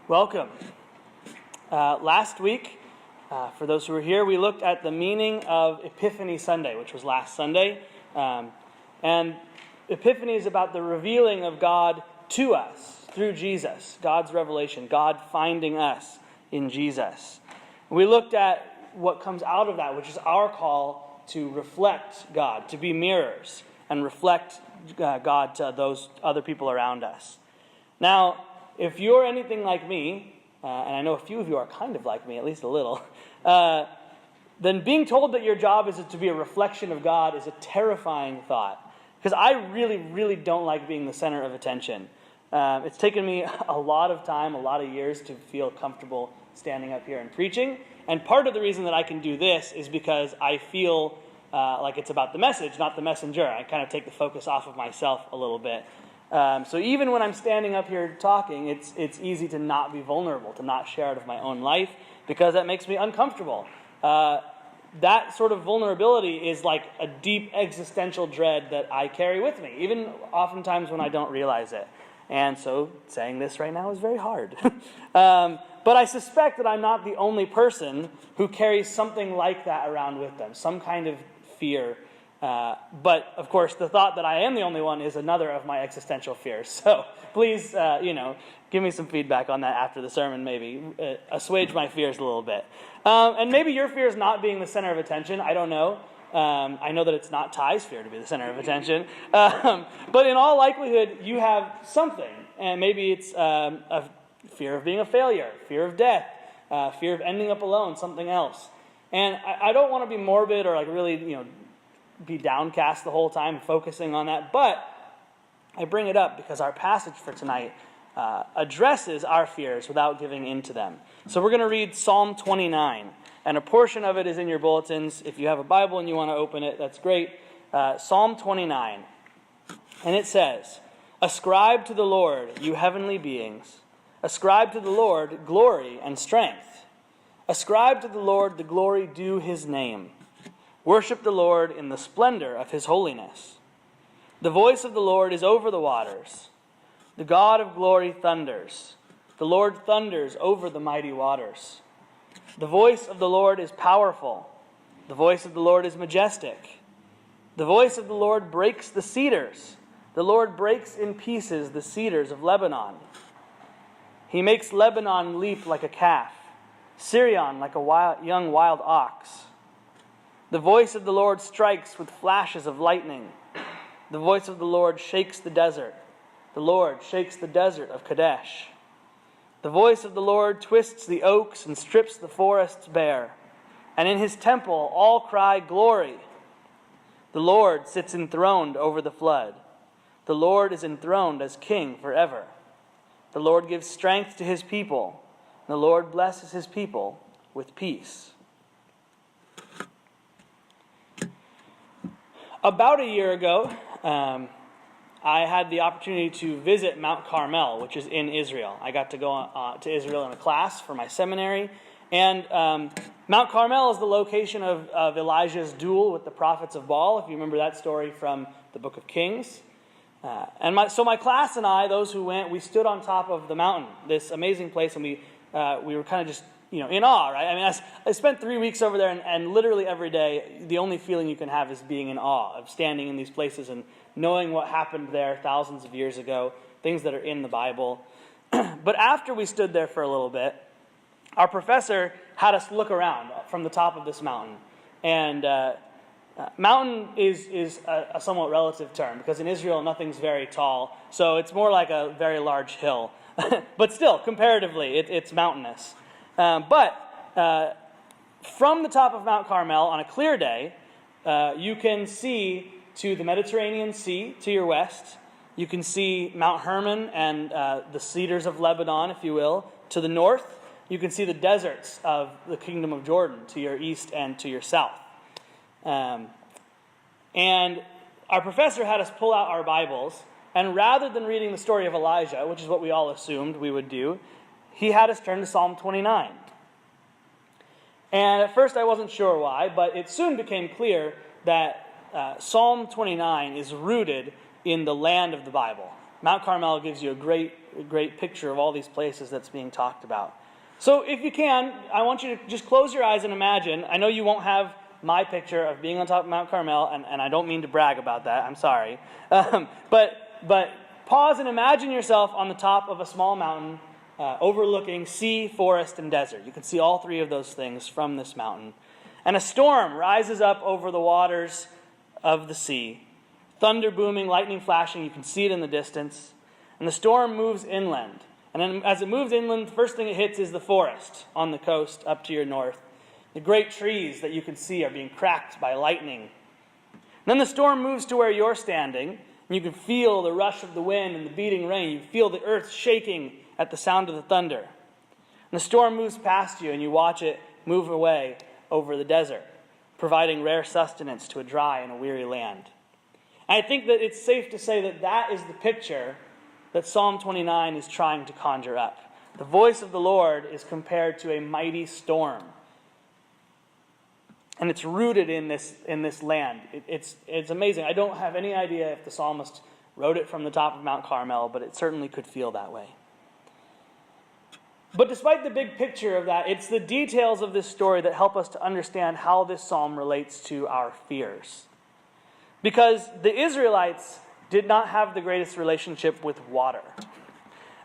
Welcome. Last week, for those who were here, we looked at the meaning of Epiphany Sunday, which was last Sunday. And Epiphany is about the revealing of God to us through Jesus, God's revelation, God finding us in Jesus. We looked at what comes out of that, which is our call to reflect God, to be mirrors and reflect God to those other people around us. Now, if you're anything like me, and I know a few of you are kind of like me, at least a little, then being told that your job is to be a reflection of God is a terrifying thought. Because I really, really don't like being the center of attention. It's taken me a lot of time, a lot of years to feel comfortable standing up here and preaching. And part of the reason that I can do this is because I feel like it's about the message, not the messenger. I kind of take the focus off of myself a little bit. So even when I'm standing up here talking, it's easy to not be vulnerable, to not share out of my own life, because that makes me uncomfortable. That sort of vulnerability is like a deep existential dread that I carry with me, even oftentimes when I don't realize it. And so saying this right now is very hard. But I suspect that I'm not the only person who carries something like that around with them, some kind of fear. But, of course, the thought that I am the only one is another of my existential fears. So please, give me some feedback on that after the sermon, maybe. Assuage my fears a little bit. And maybe your fear is not being the center of attention. I don't know. I know that it's not Ty's fear to be the center of attention. But in all likelihood, you have something. And maybe it's a fear of being a failure, fear of death, fear of ending up alone, something else. And I don't want to be morbid or like really, be downcast the whole time, focusing on that. But I bring it up because our passage for tonight addresses our fears without giving in to them. So we're going to read Psalm 29. And a portion of it is in your bulletins. If you have a Bible and you want to open it, that's great. Psalm 29. And it says, "Ascribe to the Lord, you heavenly beings. Ascribe to the Lord glory and strength. Ascribe to the Lord the glory due his name. Worship the Lord in the splendor of his holiness. The voice of the Lord is over the waters. The God of glory thunders. The Lord thunders over the mighty waters. The voice of the Lord is powerful. The voice of the Lord is majestic. The voice of the Lord breaks the cedars. The Lord breaks in pieces the cedars of Lebanon. He makes Lebanon leap like a calf, Sirion like a young wild ox. The voice of the Lord strikes with flashes of lightning. The voice of the Lord shakes the desert. The Lord shakes the desert of Kadesh. The voice of the Lord twists the oaks and strips the forests bare. And in his temple all cry, 'Glory!' The Lord sits enthroned over the flood. The Lord is enthroned as king forever. The Lord gives strength to his people. The Lord blesses his people with peace." About a year ago, I had the opportunity to visit Mount Carmel, which is in Israel. I got to go to Israel in a class for my seminary. And Mount Carmel is the location of Elijah's duel with the prophets of Baal, if you remember that story from the book of Kings. So my class and I, those who went, we stood on top of the mountain, this amazing place, and we were kind of just in awe, right? I mean, I spent 3 weeks over there, and literally every day, the only feeling you can have is being in awe of standing in these places and knowing what happened there thousands of years ago, things that are in the Bible. But after we stood there for a little bit, our professor had us look around from the top of this mountain. And mountain is a somewhat relative term, because in Israel, nothing's very tall. So it's more like a very large hill. But still, comparatively, it's mountainous. But from the top of Mount Carmel on a clear day, you can see to the Mediterranean Sea to your west. You can see Mount Hermon and the cedars of Lebanon, if you will. To the north, you can see the deserts of the Kingdom of Jordan to your east and to your south. And our professor had us pull out our Bibles, and rather than reading the story of Elijah, which is what we all assumed we would do, he had us turn to Psalm 29. And at first I wasn't sure why, but it soon became clear that Psalm 29 is rooted in the land of the Bible. Mount Carmel gives you a great picture of all these places that's being talked about. So if you can, I want you to just close your eyes and imagine. I know you won't have my picture of being on top of Mount Carmel, and I don't mean to brag about that. I'm sorry. But pause and imagine yourself on the top of a small mountain overlooking sea, forest, and desert. You can see all three of those things from this mountain. And a storm rises up over the waters of the sea. Thunder booming, lightning flashing, you can see it in the distance. And the storm moves inland. And then as it moves inland, the first thing it hits is the forest on the coast up to your north. The great trees that you can see are being cracked by lightning. And then the storm moves to where you're standing, and you can feel the rush of the wind and the beating rain. You feel the earth shaking at the sound of the thunder. And the storm moves past you, and you watch it move away over the desert, providing rare sustenance to a dry and a weary land. And I think that it's safe to say that that is the picture that Psalm 29 is trying to conjure up. The voice of the Lord is compared to a mighty storm. And it's rooted in this land. It's amazing. I don't have any idea if the psalmist wrote it from the top of Mount Carmel, but it certainly could feel that way. But despite the big picture of that, it's the details of this story that help us to understand how this psalm relates to our fears. Because the Israelites did not have the greatest relationship with water.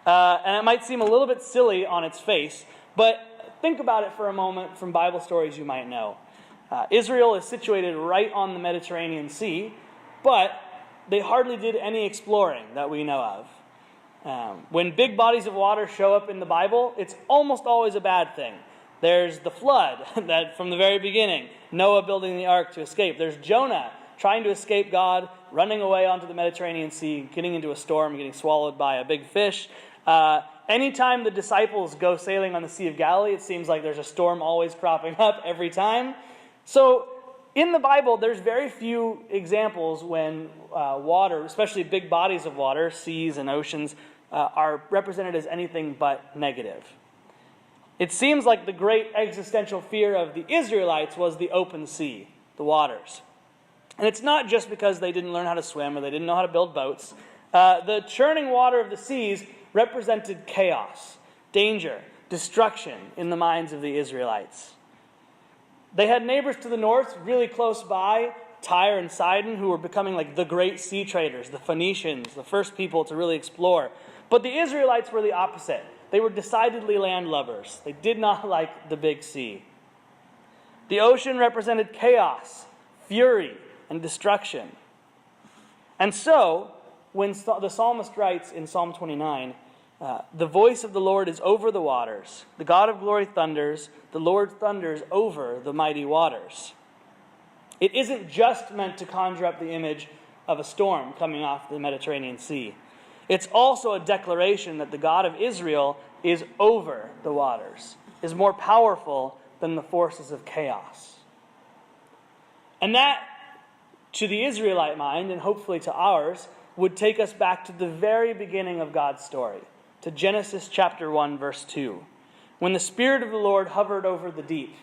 And it might seem a little bit silly on its face, but think about it for a moment from Bible stories you might know. Israel is situated right on the Mediterranean Sea, but they hardly did any exploring that we know of. When big bodies of water show up in the Bible, it's almost always a bad thing. There's the flood that from the very beginning, Noah building the ark to escape. There's Jonah trying to escape God, running away onto the Mediterranean Sea, getting into a storm, getting swallowed by a big fish. Anytime the disciples go sailing on the Sea of Galilee, it seems like there's a storm always cropping up every time. So in the Bible, there's very few examples when water, especially big bodies of water, seas and oceans, are represented as anything but negative. It seems like the great existential fear of the Israelites was the open sea, the waters. And it's not just because they didn't learn how to swim or they didn't know how to build boats. The churning water of the seas represented chaos, danger, destruction in the minds of the Israelites. They had neighbors to the north, really close by, Tyre and Sidon, who were becoming like the great sea traders, the Phoenicians, the first people to really explore. But the Israelites were the opposite. They were decidedly landlubbers. They did not like the big sea. The ocean represented chaos, fury, and destruction. And so, when the psalmist writes in Psalm 29, the voice of the Lord is over the waters. The God of glory thunders. The Lord thunders over the mighty waters. It isn't just meant to conjure up the image of a storm coming off the Mediterranean Sea. It's also a declaration that the God of Israel is over the waters, is more powerful than the forces of chaos. And that, to the Israelite mind, and hopefully to ours, would take us back to the very beginning of God's story, to Genesis chapter 1, verse 2, when the Spirit of the Lord hovered over the deep.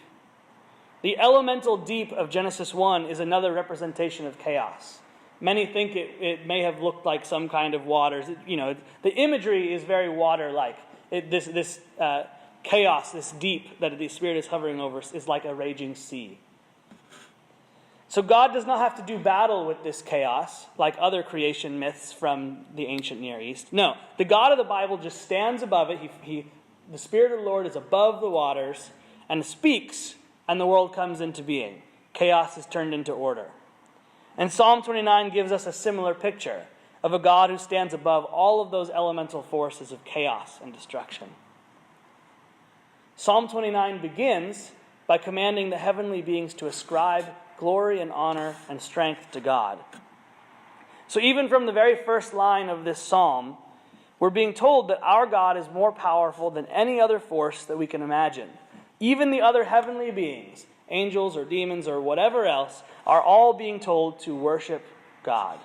The elemental deep of Genesis 1 is another representation of chaos. Many think it may have looked like some kind of waters. The imagery is very water-like. This chaos, this deep that the Spirit is hovering over is like a raging sea. So God does not have to do battle with this chaos like other creation myths from the ancient Near East. No, the God of the Bible just stands above it. The Spirit of the Lord is above the waters and speaks, and the world comes into being. Chaos is turned into order. And Psalm 29 gives us a similar picture of a God who stands above all of those elemental forces of chaos and destruction. Psalm 29 begins by commanding the heavenly beings to ascribe glory and honor and strength to God. So even from the very first line of this psalm, we're being told that our God is more powerful than any other force that we can imagine. Even the other heavenly beings, angels or demons or whatever else, are all being told to worship God.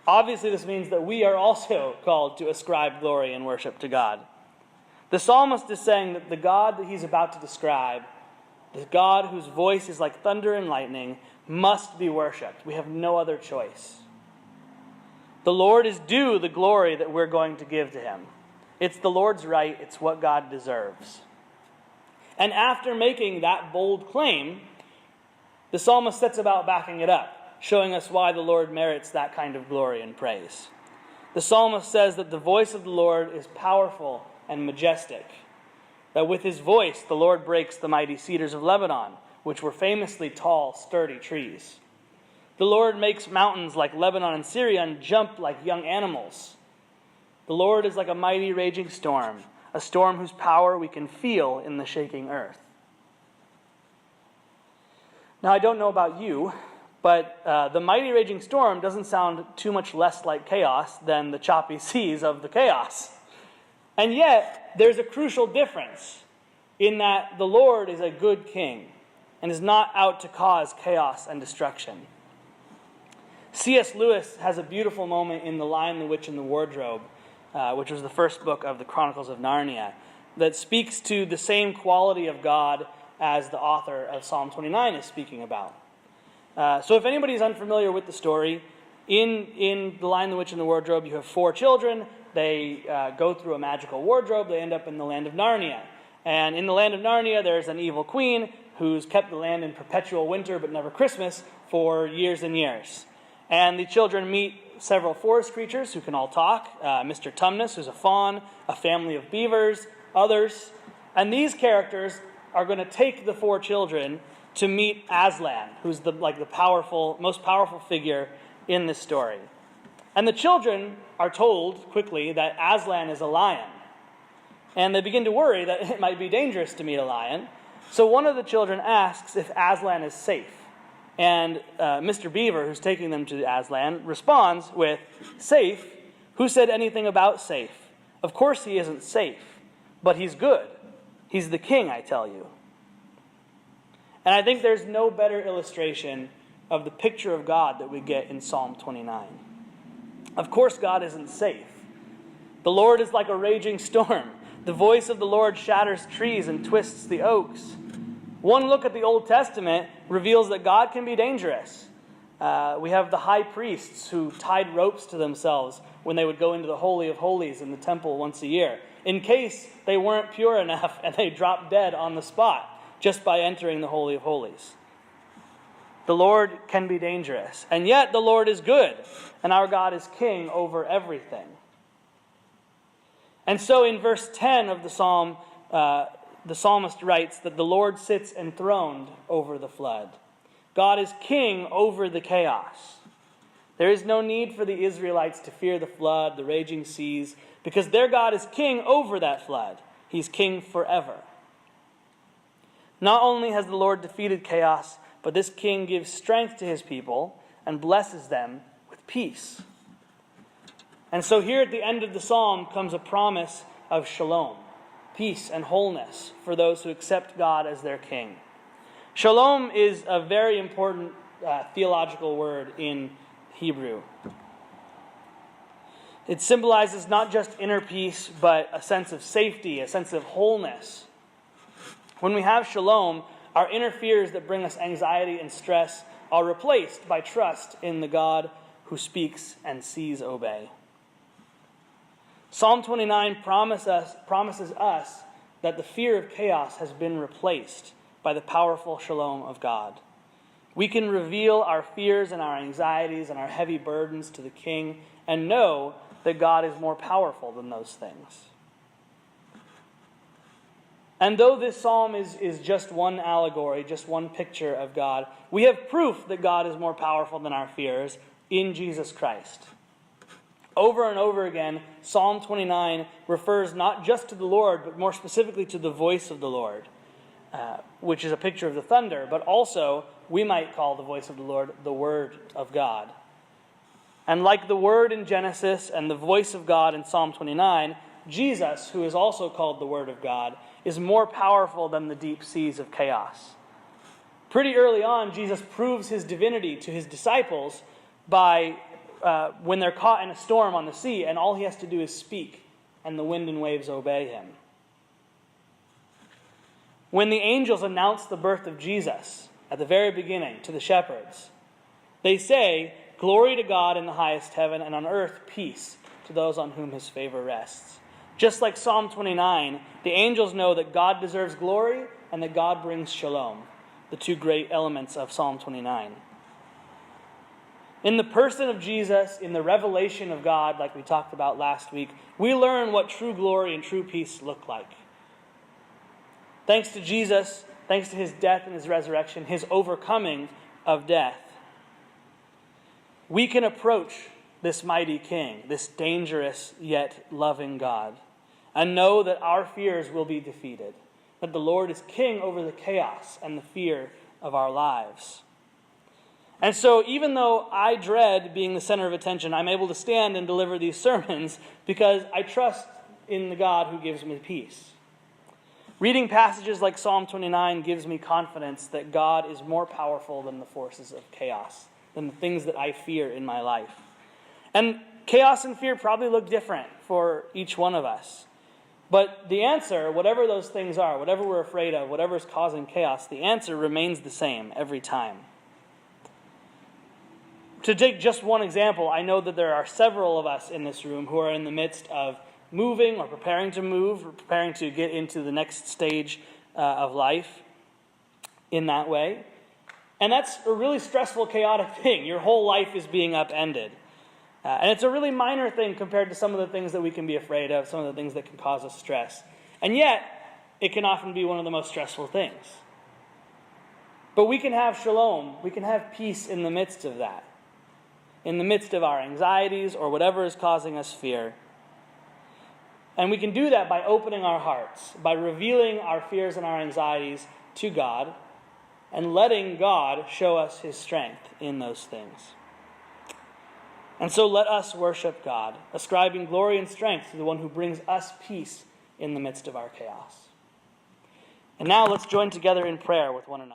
Obviously, this means that we are also called to ascribe glory and worship to God. The psalmist is saying that the God that he's about to describe, the God whose voice is like thunder and lightning, must be worshipped. We have no other choice. The Lord is due the glory that we're going to give to him. It's the Lord's right. It's what God deserves. And after making that bold claim, the psalmist sets about backing it up, showing us why the Lord merits that kind of glory and praise. The psalmist says that the voice of the Lord is powerful and majestic, that with his voice the Lord breaks the mighty cedars of Lebanon, which were famously tall, sturdy trees. The Lord makes mountains like Lebanon and Syrian jump like young animals. The Lord is like a mighty raging storm, a storm whose power we can feel in the shaking earth. Now, I don't know about you, but the mighty raging storm doesn't sound too much less like chaos than the choppy seas of the chaos. And yet, there's a crucial difference in that the Lord is a good king and is not out to cause chaos and destruction. C.S. Lewis has a beautiful moment in The Lion, the Witch, and the Wardrobe, which was the first book of the Chronicles of Narnia, that speaks to the same quality of God as the author of Psalm 29 is speaking about. So if anybody's unfamiliar with the story, in The Lion, the Witch, and the Wardrobe, you have 4 children. They go through a magical wardrobe. They end up in the land of Narnia. And in the land of Narnia, there's an evil queen who's kept the land in perpetual winter but never Christmas for years and years. And the children meet several forest creatures who can all talk. Mr. Tumnus, who's a fawn, a family of beavers, others. And these characters are going to take the 4 children to meet Aslan, who's the most powerful figure in this story. And the children are told quickly that Aslan is a lion. And they begin to worry that it might be dangerous to meet a lion. So one of the children asks if Aslan is safe. And Mr. Beaver, who's taking them to Aslan, responds with, "Safe? Who said anything about safe? Of course he isn't safe, but he's good. He's the king, I tell you." And I think there's no better illustration of the picture of God that we get in Psalm 29. Of course God isn't safe. The Lord is like a raging storm. The voice of the Lord shatters trees and twists the oaks. One look at the Old Testament reveals that God can be dangerous. We have the high priests who tied ropes to themselves when they would go into the Holy of Holies in the temple once a year, in case they weren't pure enough and they dropped dead on the spot just by entering the Holy of Holies. The Lord can be dangerous, and yet the Lord is good, and our God is king over everything. And so in verse 10 of the psalm, the psalmist writes that the Lord sits enthroned over the flood. God is king over the chaos. There is no need for the Israelites to fear the flood, the raging seas, because their God is king over that flood. He's king forever. Not only has the Lord defeated chaos, but this king gives strength to his people and blesses them with peace. And so here at the end of the psalm comes a promise of shalom, peace and wholeness for those who accept God as their king. Shalom is a very important theological word in Hebrew. It symbolizes not just inner peace, but a sense of safety, a sense of wholeness. When we have shalom, our inner fears that bring us anxiety and stress are replaced by trust in the God who speaks and sees obey. Psalm 29 promises us that the fear of chaos has been replaced by the powerful shalom of God. We can reveal our fears and our anxieties and our heavy burdens to the King and know that God is more powerful than those things. And though this psalm is just one allegory, just one picture of God, we have proof that God is more powerful than our fears in Jesus Christ. Over and over again, Psalm 29 refers not just to the Lord, but more specifically to the voice of the Lord, which is a picture of the thunder, but also we might call the voice of the Lord the Word of God. And like the Word in Genesis and the voice of God in Psalm 29, Jesus, who is also called the Word of God, is more powerful than the deep seas of chaos. Pretty early on, Jesus proves his divinity to his disciples by when they're caught in a storm on the sea, and all he has to do is speak, and the wind and waves obey him. When the angels announce the birth of Jesus at the very beginning to the shepherds, they say "Glory to God in the highest heaven, and on earth peace to those on whom his favor rests." Just like Psalm 29, the angels know that God deserves glory and that God brings shalom, the two great elements of Psalm 29. In the person of Jesus, in the revelation of God, like we talked about last week, we learn what true glory and true peace look like. Thanks to Jesus, thanks to his death and his resurrection, his overcoming of death, we can approach this mighty King, this dangerous yet loving God, and know that our fears will be defeated, that the Lord is king over the chaos and the fear of our lives. And so even though I dread being the center of attention, I'm able to stand and deliver these sermons because I trust in the God who gives me peace. Reading passages like Psalm 29 gives me confidence that God is more powerful than the forces of chaos, than the things that I fear in my life. And chaos and fear probably look different for each one of us. But the answer, whatever those things are, whatever we're afraid of, whatever is causing chaos, the answer remains the same every time. To take just one example, I know that there are several of us in this room who are in the midst of moving or preparing to move or preparing to get into the next stage of life in that way. And that's a really stressful, chaotic thing. Your whole life is being upended. And it's a really minor thing compared to some of the things that we can be afraid of, some of the things that can cause us stress. And yet, it can often be one of the most stressful things. But we can have shalom, we can have peace in the midst of that, in the midst of our anxieties or whatever is causing us fear. And we can do that by opening our hearts, by revealing our fears and our anxieties to God, and letting God show us his strength in those things. And so let us worship God, ascribing glory and strength to the one who brings us peace in the midst of our chaos. And now let's join together in prayer with one another.